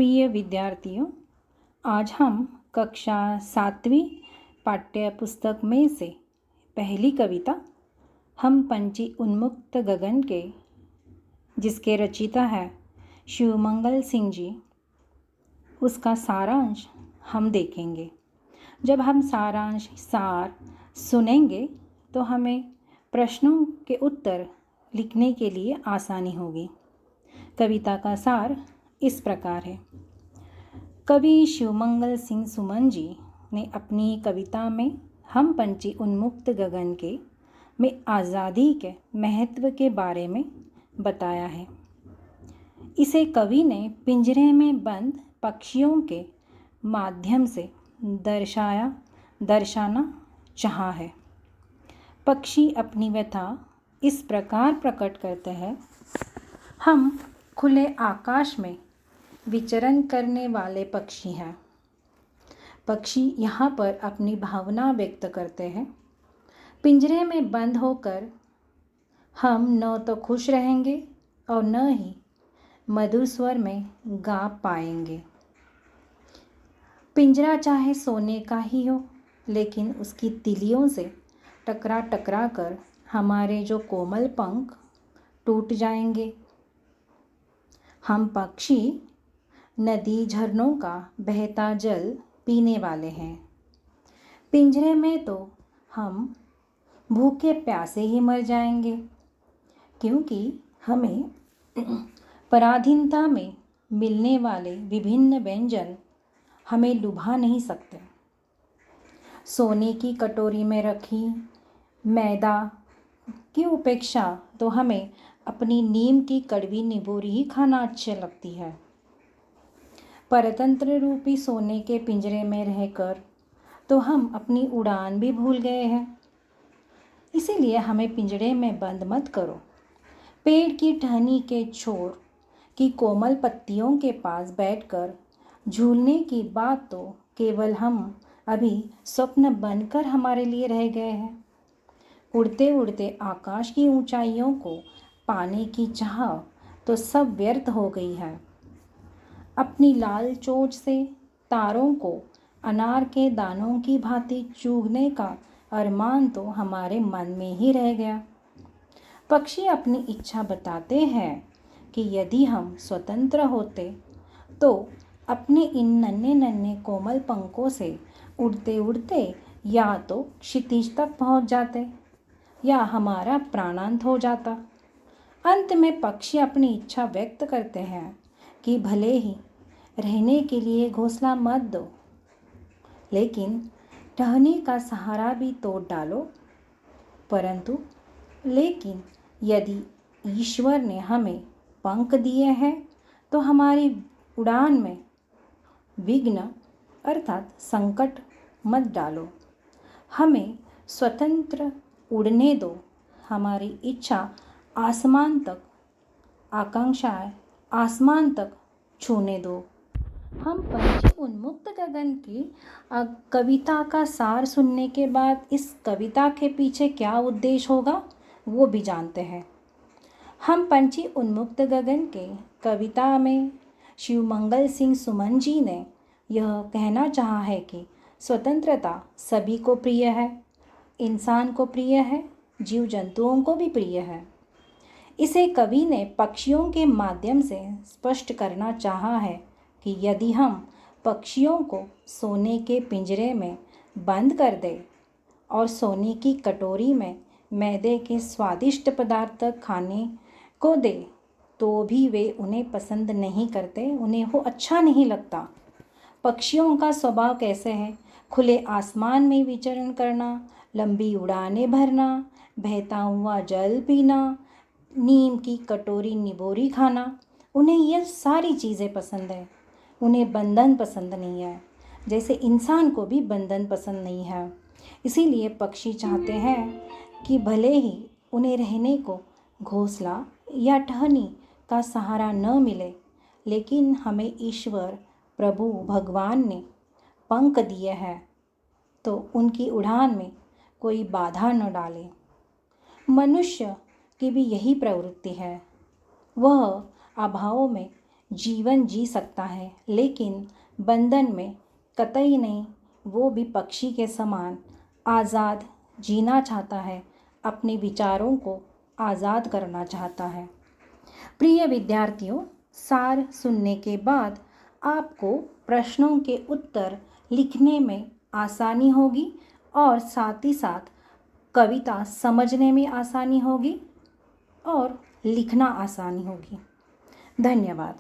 प्रिय विद्यार्थियों, आज हम कक्षा 7वीं पाठ्य पुस्तक में से पहली कविता हम पंछी उन्मुक्त गगन के, जिसके रचयिता है शिवमंगल सिंह जी, उसका सारांश हम देखेंगे। जब हम सार सुनेंगे तो हमें प्रश्नों के उत्तर लिखने के लिए आसानी होगी। कविता का सार इस प्रकार है। कवि शिवमंगल सिंह सुमन जी ने अपनी कविता में हम पंछी उन्मुक्त गगन के में आज़ादी के महत्व के बारे में बताया है। इसे कवि ने पिंजरे में बंद पक्षियों के माध्यम से दर्शाना चाहा है। पक्षी अपनी व्यथा इस प्रकार प्रकट करते हैं। हम खुले आकाश में विचरण करने वाले पक्षी हैं। पक्षी यहाँ पर अपनी भावना व्यक्त करते हैं। पिंजरे में बंद होकर हम न तो खुश रहेंगे और न ही मधुर स्वर में गा पाएंगे। पिंजरा चाहे सोने का ही हो, लेकिन उसकी तिलियों से टकरा कर हमारे जो कोमल पंख टूट जाएंगे। हम पक्षी नदी झरनों का बहता जल पीने वाले हैं। पिंजरे में तो हम भूखे प्यासे ही मर जाएंगे, क्योंकि हमें पराधीनता में मिलने वाले विभिन्न व्यंजन हमें लुभा नहीं सकते। सोने की कटोरी में रखी मैदा की उपेक्षा तो हमें अपनी नीम की कड़वी निबोरी ही खाना अच्छी लगती है। परतंत्र रूपी सोने के पिंजरे में रहकर तो हम अपनी उड़ान भी भूल गए हैं। इसीलिए हमें पिंजरे में बंद मत करो। पेड़ की टहनी के छोर की कोमल पत्तियों के पास बैठकर झूलने की बात तो केवल हम अभी स्वप्न बनकर हमारे लिए रह गए हैं। उड़ते उड़ते आकाश की ऊंचाइयों को पाने की चाह तो सब व्यर्थ हो गई है। अपनी लाल चोंच से तारों को अनार के दानों की भांति चूगने का अरमान तो हमारे मन में ही रह गया। पक्षी अपनी इच्छा बताते हैं कि यदि हम स्वतंत्र होते तो अपने इन नन्हे नन्हे कोमल पंखों से उड़ते उड़ते या तो क्षितिज तक पहुंच जाते या हमारा प्राणांत हो जाता। अंत में पक्षी अपनी इच्छा व्यक्त करते हैं कि भले ही रहने के लिए घोंसला मत दो, लेकिन टहनी का सहारा भी तोड़ डालो। लेकिन यदि ईश्वर ने हमें पंख दिए हैं तो हमारी उड़ान में विघ्न अर्थात संकट मत डालो। हमें स्वतंत्र उड़ने दो। हमारी इच्छा आसमान तक, आकांक्षाएं आसमान तक छूने दो। हम पंछी उन्मुक्त गगन की कविता का सार सुनने के बाद इस कविता के पीछे क्या उद्देश्य होगा वो भी जानते हैं। हम पंछी उन्मुक्त गगन के कविता में शिवमंगल सिंह सुमन जी ने यह कहना चाहा है कि स्वतंत्रता सभी को प्रिय है, इंसान को प्रिय है, जीव जंतुओं को भी प्रिय है। इसे कवि ने पक्षियों के माध्यम से स्पष्ट करना चाहा है कि यदि हम पक्षियों को सोने के पिंजरे में बंद कर दें और सोने की कटोरी में मैदे के स्वादिष्ट पदार्थ खाने को दे तो भी वे उन्हें पसंद नहीं करते, उन्हें वो अच्छा नहीं लगता। पक्षियों का स्वभाव कैसे है? खुले आसमान में विचरण करना, लंबी उड़ानें भरना, बहता हुआ जल पीना, नीम की कटोरी निबोरी खाना, उन्हें यह सारी चीज़ें पसंद है। उन्हें बंधन पसंद नहीं है, जैसे इंसान को भी बंधन पसंद नहीं है। इसीलिए पक्षी चाहते हैं कि भले ही उन्हें रहने को घोंसला या टहनी का सहारा न मिले, लेकिन हमें ईश्वर प्रभु भगवान ने पंख दिए हैं तो उनकी उड़ान में कोई बाधा न डाले। मनुष्य की भी यही प्रवृत्ति है। वह अभाव में जीवन जी सकता है, लेकिन बंधन में कतई नहीं। वो भी पक्षी के समान आज़ाद जीना चाहता है, अपने विचारों को आज़ाद करना चाहता है। प्रिय विद्यार्थियों, सार सुनने के बाद आपको प्रश्नों के उत्तर लिखने में आसानी होगी और साथ ही साथ कविता समझने में आसानी होगी और लिखना आसानी होगी। धन्यवाद।